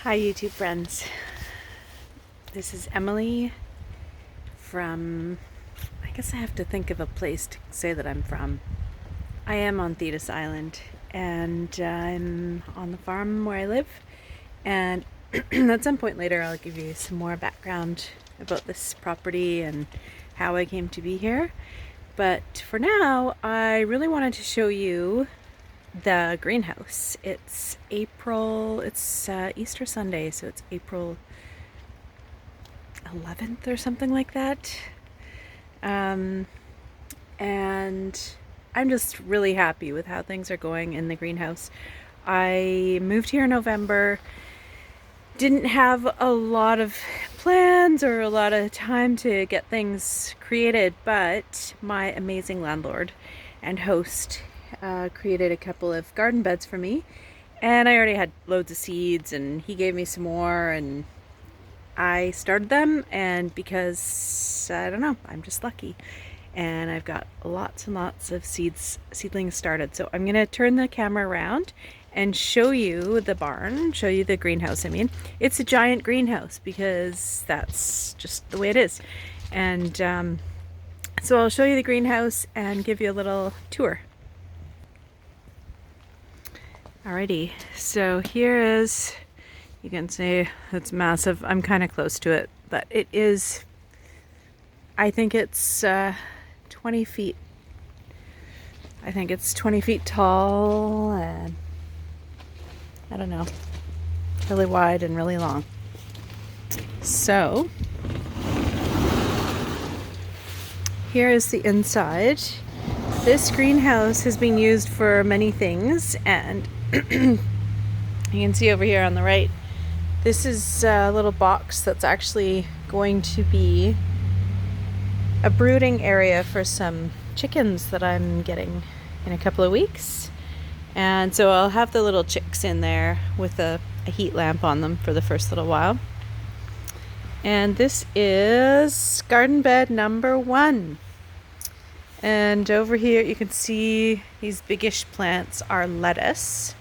Hi YouTube friends, this is Emily from, I guess I have to think of a place to say that I'm from. I am on Thetis Island and I'm on the farm where I live, and at some point later I'll give you some more background about this property and how I came to be here. But for now, I really wanted to show you the greenhouse. It's Easter Sunday, so it's April 11th or something like that. And I'm just really happy with how things are going in the greenhouse. I moved here in November, didn't have a lot of plans or a lot of time to get things created, but my amazing landlord and host created a couple of garden beds for me, and I already had loads of seeds and he gave me some more and I started them, and because I don't know, I'm just lucky and I've got lots and lots of seedlings started. So I'm gonna turn the camera around and show you the barn, show you the greenhouse. I mean, it's a giant greenhouse because that's just the way it is. And so I'll show you the greenhouse and give you a little tour. Alrighty, so here is, you can see it's massive. I'm kind of close to it, but it is, I think it's 20 feet. I think it's 20 feet tall and I don't know, really wide and really long. So here is the inside. This greenhouse has been used for many things, and you can see over here on the right, this is a little box that's actually going to be a brooding area for some chickens that I'm getting in a couple of weeks. And so I'll have the little chicks in there with a heat lamp on them for the first little while. And this is garden bed number 1. And over here you can see these biggish plants are lettuce.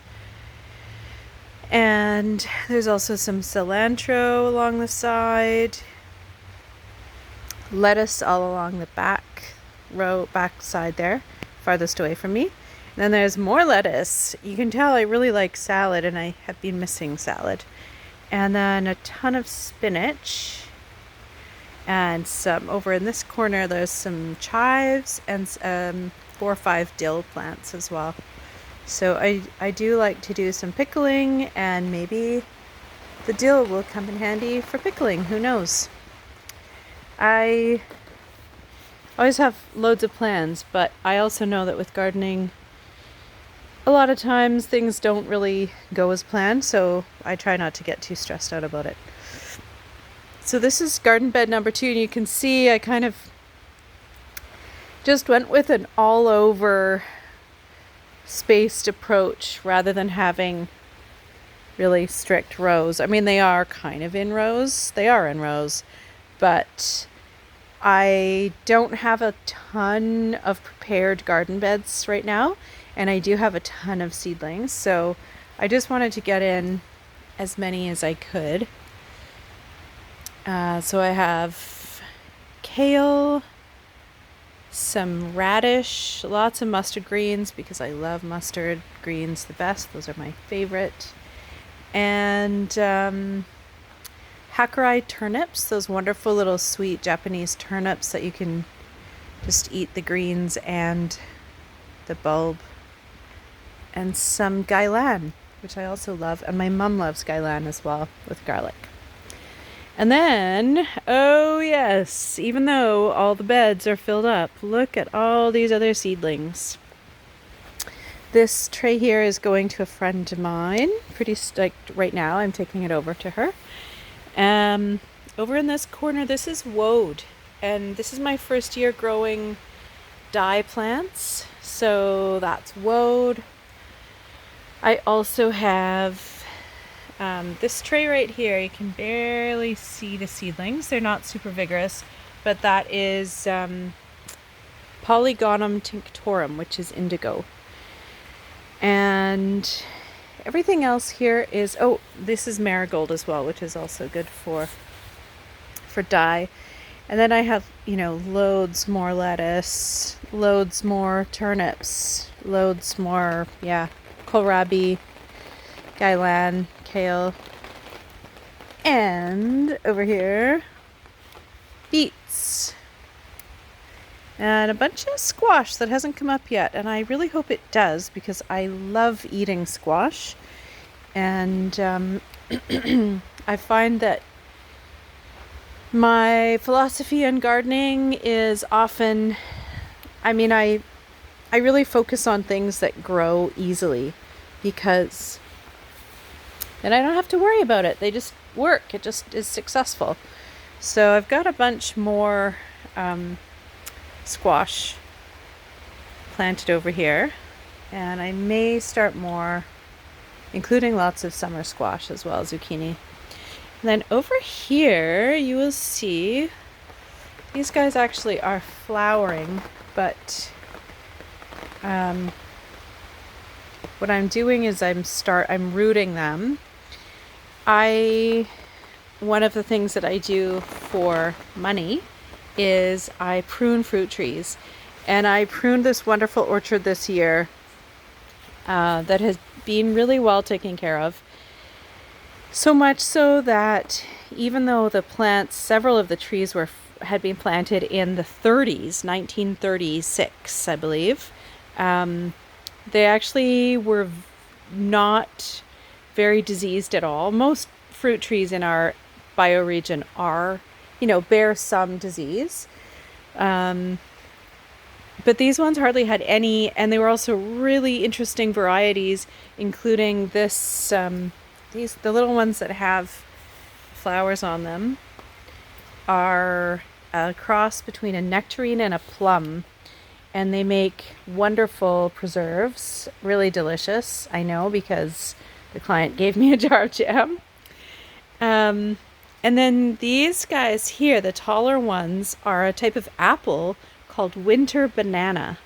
And there's also some cilantro along the side. Lettuce all along the back side there, farthest away from me. And then there's more lettuce. You can tell I really like salad and I have been missing salad. And then a ton of spinach. And some over in this corner there's some chives and 4 or 5 dill plants as well. So I do like to do some pickling, and maybe the dill will come in handy for pickling, who knows. I always have loads of plans, but I also know that with gardening a lot of times things don't really go as planned, so I try not to get too stressed out about it. So this is garden bed number 2, and you can see I kind of just went with an all-over spaced approach rather than having really strict rows. I mean, they are kind of in rows. They are in rows, but I don't have a ton of prepared garden beds right now, and I do have a ton of seedlings, so I just wanted to get in as many as I could. So I have kale, some radish, lots of mustard greens because I love mustard greens the best. Those are my favorite. And Hakurei turnips, those wonderful little sweet Japanese turnips that you can just eat the greens and the bulb. And some gailan, which I also love, and my mom loves gailan as well with garlic. And then, oh yes, even though all the beds are filled up, look at all these other seedlings. This tray here is going to a friend of mine. Right now, I'm taking it over to her. Over in this corner, this is woad. And this is my first year growing dye plants. So that's woad. I also have this tray right here. You can barely see the seedlings. They're not super vigorous, but that is Polygonum tinctorum, which is indigo. And everything else here is, oh, this is marigold as well, which is also good for dye. And then I have, loads more lettuce, loads more turnips, loads more, kohlrabi, gailan, kale. And over here, beets. And a bunch of squash that hasn't come up yet. And I really hope it does because I love eating squash. And I find that my philosophy on gardening is often, I really focus on things that grow easily because then I don't have to worry about it. They just work. It just is successful. So I've got a bunch more squash planted over here, and I may start more, including lots of summer squash as well, zucchini. And then over here you will see these guys actually are flowering, but what I'm doing is I'm rooting them. One of the things that I do for money is I prune fruit trees, and I pruned this wonderful orchard this year that has been really well taken care of. So much so that even though several of the trees had been planted in the 30s, 1936, I believe, they actually were not very diseased at all. Most fruit trees in our bioregion are, bear some disease. But these ones hardly had any, and they were also really interesting varieties, including this, the little ones that have flowers on them are a cross between a nectarine and a plum, and they make wonderful preserves, really delicious. I know because the client gave me a jar of jam. And then these guys here, the taller ones, are a type of apple called winter banana.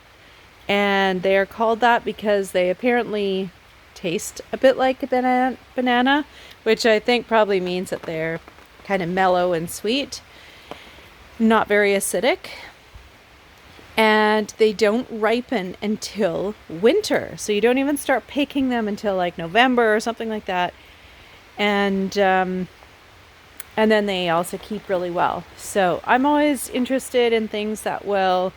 And they are called that because they apparently taste a bit like a banana, which I think probably means that they're kind of mellow and sweet, not very acidic. And they don't ripen until winter. So you don't even start picking them until like November or something like that. And then they also keep really well. So I'm always interested in things that will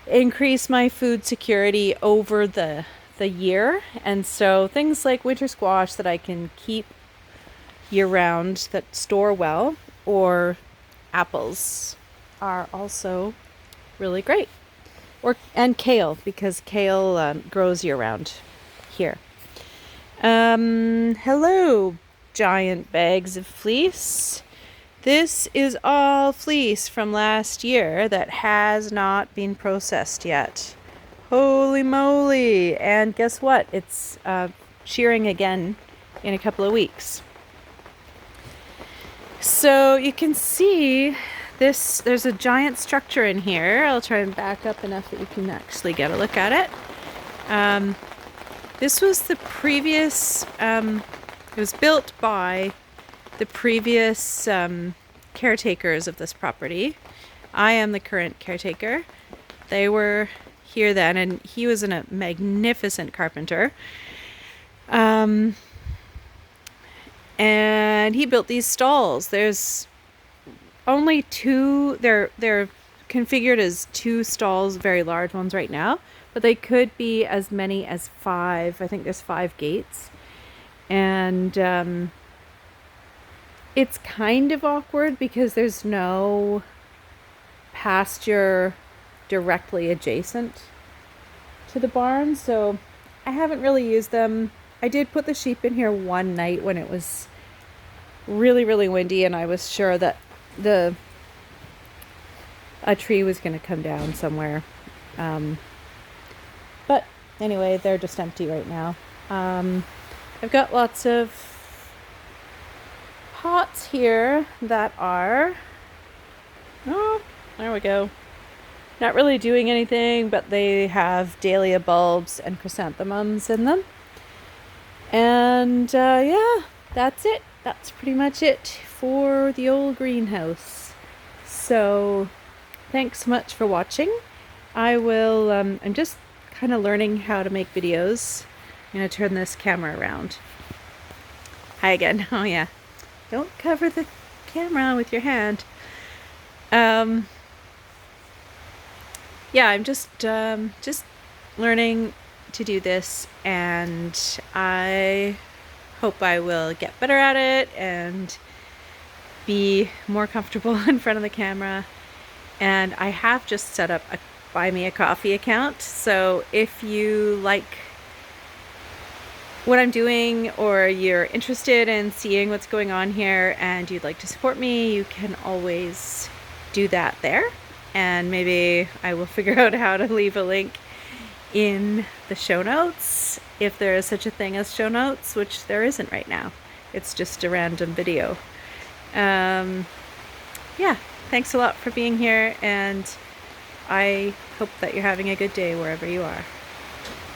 increase my food security over the year. And so things like winter squash that I can keep year round that store well, or apples are also really great. And kale, because kale grows year round here. Hello, giant bags of fleece. This is all fleece from last year that has not been processed yet. Holy moly! And guess what? It's shearing again in a couple of weeks. So you can see there's a giant structure in here. I'll try and back up enough that you can actually get a look at it. This was the previous, it was built by the previous caretakers of this property. I am the current caretaker. They were here then, and he was a magnificent carpenter. And he built these stalls. There's only two, they're configured as 2 stalls, very large ones right now, but they could be as many as 5. I think there's 5 gates. And it's kind of awkward because there's no pasture directly adjacent to the barn, so I haven't really used them. I did put the sheep in here one night when it was really, really windy, and I was sure that a tree was going to come down somewhere. But anyway, they're just empty right now. I've got lots of pots here that are, oh, there we go. Not really doing anything, but they have dahlia bulbs and chrysanthemums in them. And And yeah, that's it. That's pretty much it for the old greenhouse. So thanks so much for watching. I'm just kind of learning how to make videos. I'm going to turn this camera around. Hi again. Oh yeah. Don't cover the camera with your hand. Yeah, I'm just learning to do this, and I hope I will get better at it and be more comfortable in front of the camera. And I have just set up a Buy Me a Coffee account, so if you like what I'm doing or you're interested in seeing what's going on here and you'd like to support me, you can always do that there. And maybe I will figure out how to leave a link in the show notes, if there is such a thing as show notes, which there isn't right now. It's just a random video. Yeah, thanks a lot for being here, and I hope that you're having a good day wherever you are.